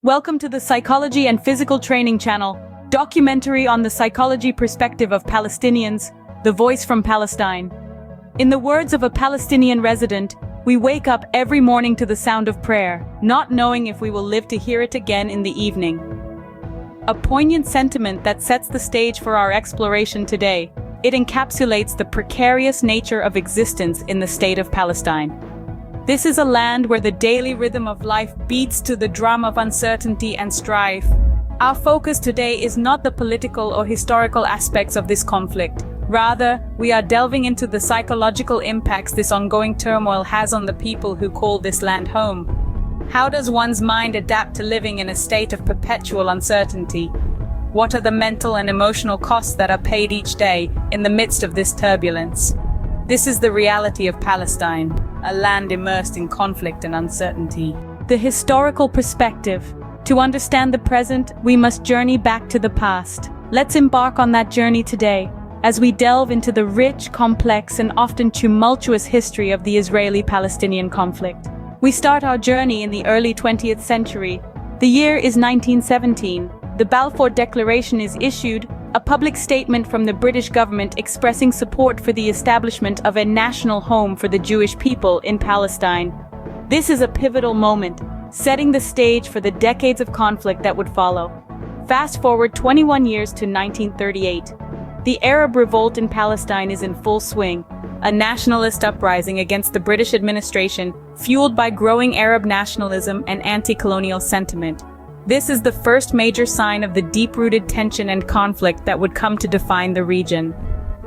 Welcome to the Psychology and Physical Training channel, documentary on the psychology perspective of Palestinians, the voice from Palestine. In the words of a Palestinian resident, we wake up every morning to the sound of prayer, not knowing if we will live to hear it again in the evening. A poignant sentiment that sets the stage for our exploration today. It encapsulates the precarious nature of existence in the state of Palestine. This is a land where the daily rhythm of life beats to the drum of uncertainty and strife. Our focus today is not the political or historical aspects of this conflict. Rather, we are delving into the psychological impacts this ongoing turmoil has on the people who call this land home. How does one's mind adapt to living in a state of perpetual uncertainty? What are the mental and emotional costs that are paid each day in the midst of this turbulence? This is the reality of Palestine, a land immersed in conflict and uncertainty. The historical perspective. To understand the present, we must journey back to the past. Let's embark on that journey today, as we delve into the rich, complex, and often tumultuous history of the Israeli-Palestinian conflict. We start our journey in the early 20th century. The year is 1917. The Balfour Declaration is issued, a public statement from the British government expressing support for the establishment of a national home for the Jewish people in Palestine. This is a pivotal moment, setting the stage for the decades of conflict that would follow. Fast forward 21 years to 1938. The Arab revolt in Palestine is in full swing, a nationalist uprising against the British administration, fueled by growing Arab nationalism and anti-colonial sentiment. This is the first major sign of the deep-rooted tension and conflict that would come to define the region.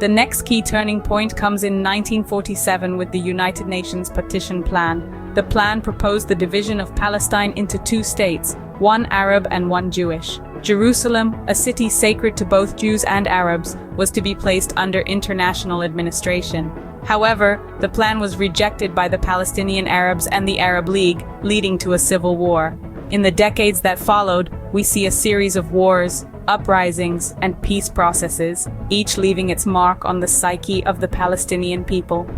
The next key turning point comes in 1947 with the United Nations Partition Plan. The plan proposed the division of Palestine into two states, one Arab and one Jewish. Jerusalem, a city sacred to both Jews and Arabs, was to be placed under international administration. However, the plan was rejected by the Palestinian Arabs and the Arab League, leading to a civil war. In the decades that followed, we see a series of wars, uprisings, and peace processes, each leaving its mark on the psyche of the Palestinian people.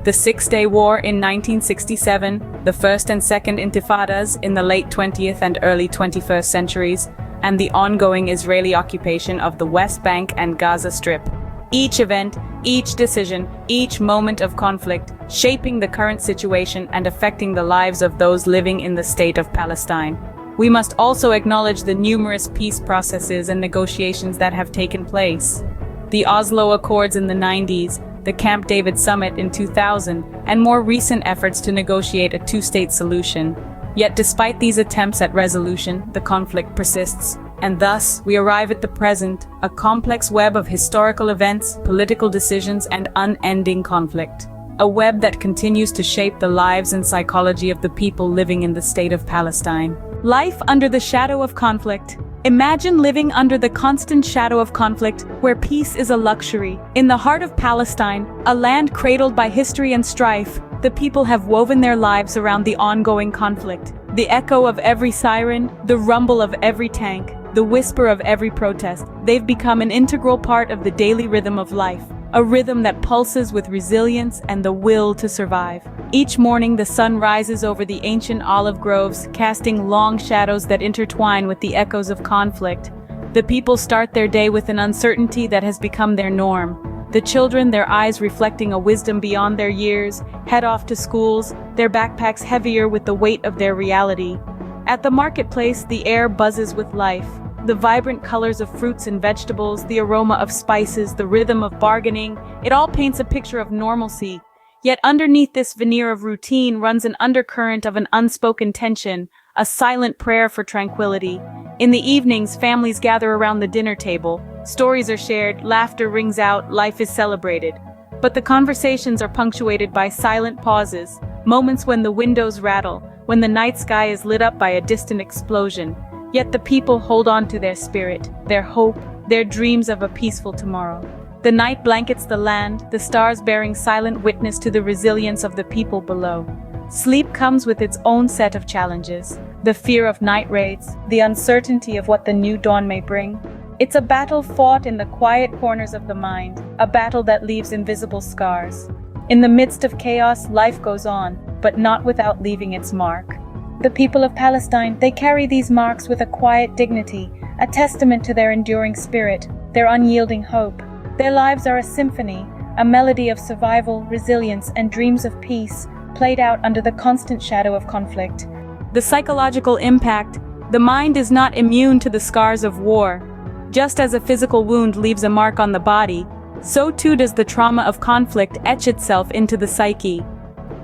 The Six-Day War in 1967, the First and Second Intifadas in the late 20th and early 21st centuries, and the ongoing Israeli occupation of the West Bank and Gaza Strip. Each event, each decision, each moment of conflict, shaping the current situation and affecting the lives of those living in the state of Palestine. We must also acknowledge the numerous peace processes and negotiations that have taken place. The Oslo Accords in the 90s, the Camp David Summit in 2000, and more recent efforts to negotiate a two-state solution. Yet despite these attempts at resolution, the conflict persists. And thus, we arrive at the present, a complex web of historical events, political decisions, and unending conflict. A web that continues to shape the lives and psychology of the people living in the state of Palestine. Life under the shadow of conflict. Imagine living under the constant shadow of conflict, where peace is a luxury. In the heart of Palestine, a land cradled by history and strife, the people have woven their lives around the ongoing conflict. The echo of every siren, the rumble of every tank, the whisper of every protest, they've become an integral part of the daily rhythm of life. A rhythm that pulses with resilience and the will to survive. Each morning the sun rises over the ancient olive groves, casting long shadows that intertwine with the echoes of conflict. The people start their day with an uncertainty that has become their norm. The children, their eyes reflecting a wisdom beyond their years, head off to schools, their backpacks heavier with the weight of their reality. At the marketplace, the air buzzes with life. The vibrant colors of fruits and vegetables, the aroma of spices, the rhythm of bargaining, it all paints a picture of normalcy. Yet underneath this veneer of routine runs an undercurrent of an unspoken tension, a silent prayer for tranquility. In the evenings, families gather around the dinner table. Stories are shared, laughter rings out, life is celebrated. But the conversations are punctuated by silent pauses, moments when the windows rattle, when the night sky is lit up by a distant explosion. Yet the people hold on to their spirit, their hope, their dreams of a peaceful tomorrow. The night blankets the land, the stars bearing silent witness to the resilience of the people below. Sleep comes with its own set of challenges. The fear of night raids, the uncertainty of what the new dawn may bring. It's a battle fought in the quiet corners of the mind, a battle that leaves invisible scars. In the midst of chaos, life goes on, but not without leaving its mark. The people of Palestine, they carry these marks with a quiet dignity, a testament to their enduring spirit, their unyielding hope. Their lives are a symphony, a melody of survival, resilience, and dreams of peace, played out under the constant shadow of conflict. The psychological impact. The mind is not immune to the scars of war. Just as a physical wound leaves a mark on the body, so too does the trauma of conflict etch itself into the psyche.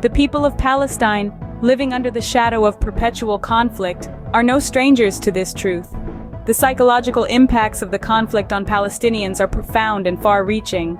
The people of Palestine, living under the shadow of perpetual conflict, are no strangers to this truth. The psychological impacts of the conflict on Palestinians are profound and far-reaching.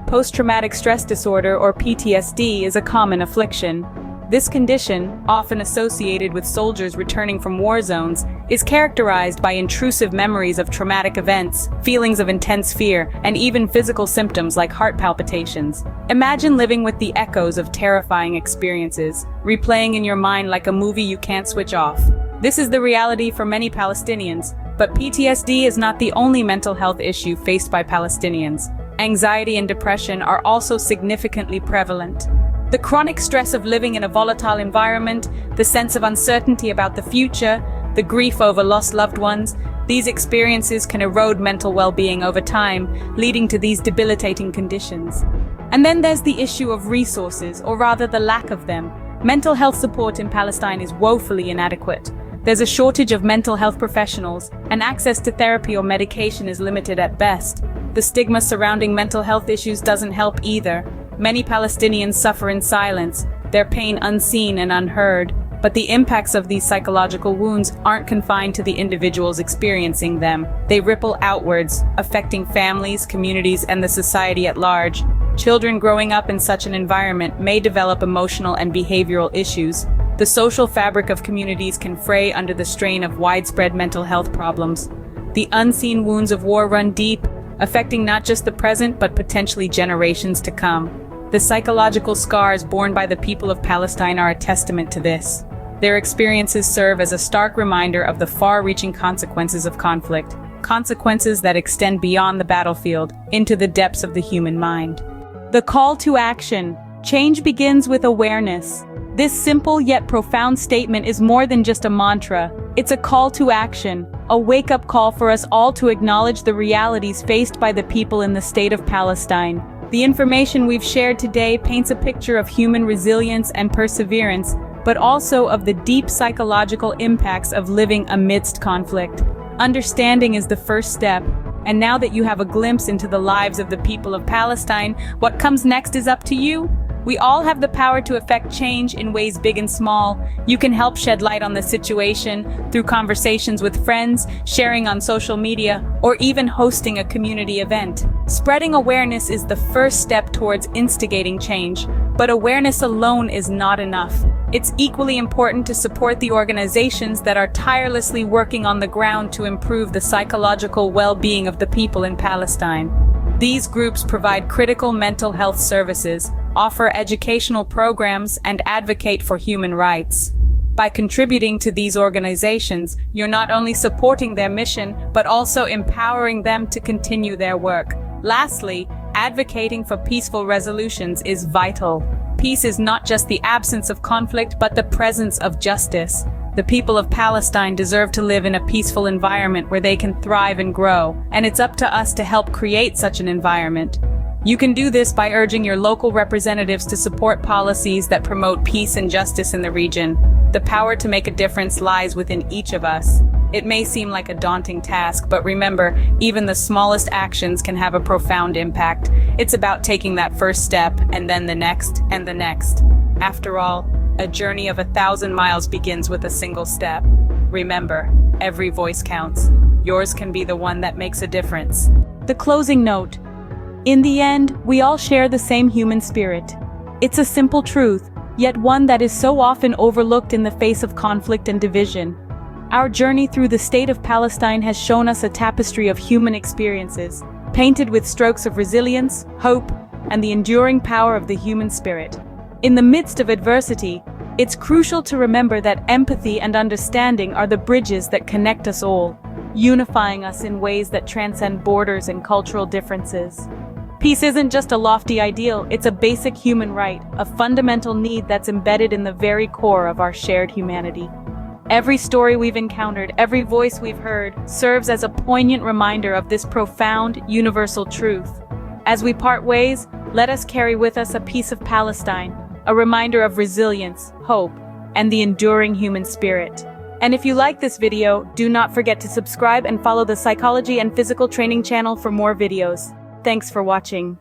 Post-traumatic stress disorder, or PTSD, is a common affliction. This condition, often associated with soldiers returning from war zones, is characterized by intrusive memories of traumatic events, feelings of intense fear, and even physical symptoms like heart palpitations. Imagine living with the echoes of terrifying experiences, replaying in your mind like a movie you can't switch off. This is the reality for many Palestinians, but PTSD is not the only mental health issue faced by Palestinians. Anxiety and depression are also significantly prevalent. The chronic stress of living in a volatile environment, the sense of uncertainty about the future, the grief over lost loved ones, these experiences can erode mental well-being over time, leading to these debilitating conditions. And then there's the issue of resources, or rather the lack of them. Mental health support in Palestine is woefully inadequate. There's a shortage of mental health professionals, and access to therapy or medication is limited at best. The stigma surrounding mental health issues doesn't help either. Many Palestinians suffer in silence, their pain unseen and unheard, but the impacts of these psychological wounds aren't confined to the individuals experiencing them. They ripple outwards, affecting families, communities, and the society at large. Children growing up in such an environment may develop emotional and behavioral issues. The social fabric of communities can fray under the strain of widespread mental health problems. The unseen wounds of war run deep, affecting not just the present but potentially generations to come. The psychological scars borne by the people of Palestine are a testament to this. Their experiences serve as a stark reminder of the far-reaching consequences of conflict, consequences that extend beyond the battlefield into the depths of the human mind. The call to action. Change begins with awareness. This simple yet profound statement is more than just a mantra. It's a call to action, a wake-up call for us all to acknowledge the realities faced by the people in the state of Palestine. The information we've shared today paints a picture of human resilience and perseverance, but also of the deep psychological impacts of living amidst conflict. Understanding is the first step, and now that you have a glimpse into the lives of the people of Palestine, what comes next is up to you. We all have the power to affect change in ways big and small. You can help shed light on the situation through conversations with friends, sharing on social media, or even hosting a community event. Spreading awareness is the first step towards instigating change, but awareness alone is not enough. It's equally important to support the organizations that are tirelessly working on the ground to improve the psychological well-being of the people in Palestine. These groups provide critical mental health services, offer educational programs, and advocate for human rights. By contributing to these organizations, you're not only supporting their mission, but also empowering them to continue their work. Lastly, advocating for peaceful resolutions is vital. Peace is not just the absence of conflict, but the presence of justice. The people of Palestine deserve to live in a peaceful environment where they can thrive and grow, and it's up to us to help create such an environment. You can do this by urging your local representatives to support policies that promote peace and justice in the region. The power to make a difference lies within each of us. It may seem like a daunting task, but remember, even the smallest actions can have a profound impact. It's about taking that first step, and then the next, and the next. After all, a journey of 1,000 miles begins with a single step. Remember, every voice counts. Yours can be the one that makes a difference. The closing note. In the end, we all share the same human spirit. It's a simple truth, yet one that is so often overlooked in the face of conflict and division. Our journey through the state of Palestine has shown us a tapestry of human experiences, painted with strokes of resilience, hope, and the enduring power of the human spirit. In the midst of adversity, it's crucial to remember that empathy and understanding are the bridges that connect us all, unifying us in ways that transcend borders and cultural differences. Peace isn't just a lofty ideal, it's a basic human right, a fundamental need that's embedded in the very core of our shared humanity. Every story we've encountered, every voice we've heard, serves as a poignant reminder of this profound, universal truth. As we part ways, let us carry with us a piece of Palestine, a reminder of resilience, hope, and the enduring human spirit. And if you like this video, do not forget to subscribe and follow the Psychology and Physical Training channel for more videos. Thanks for watching.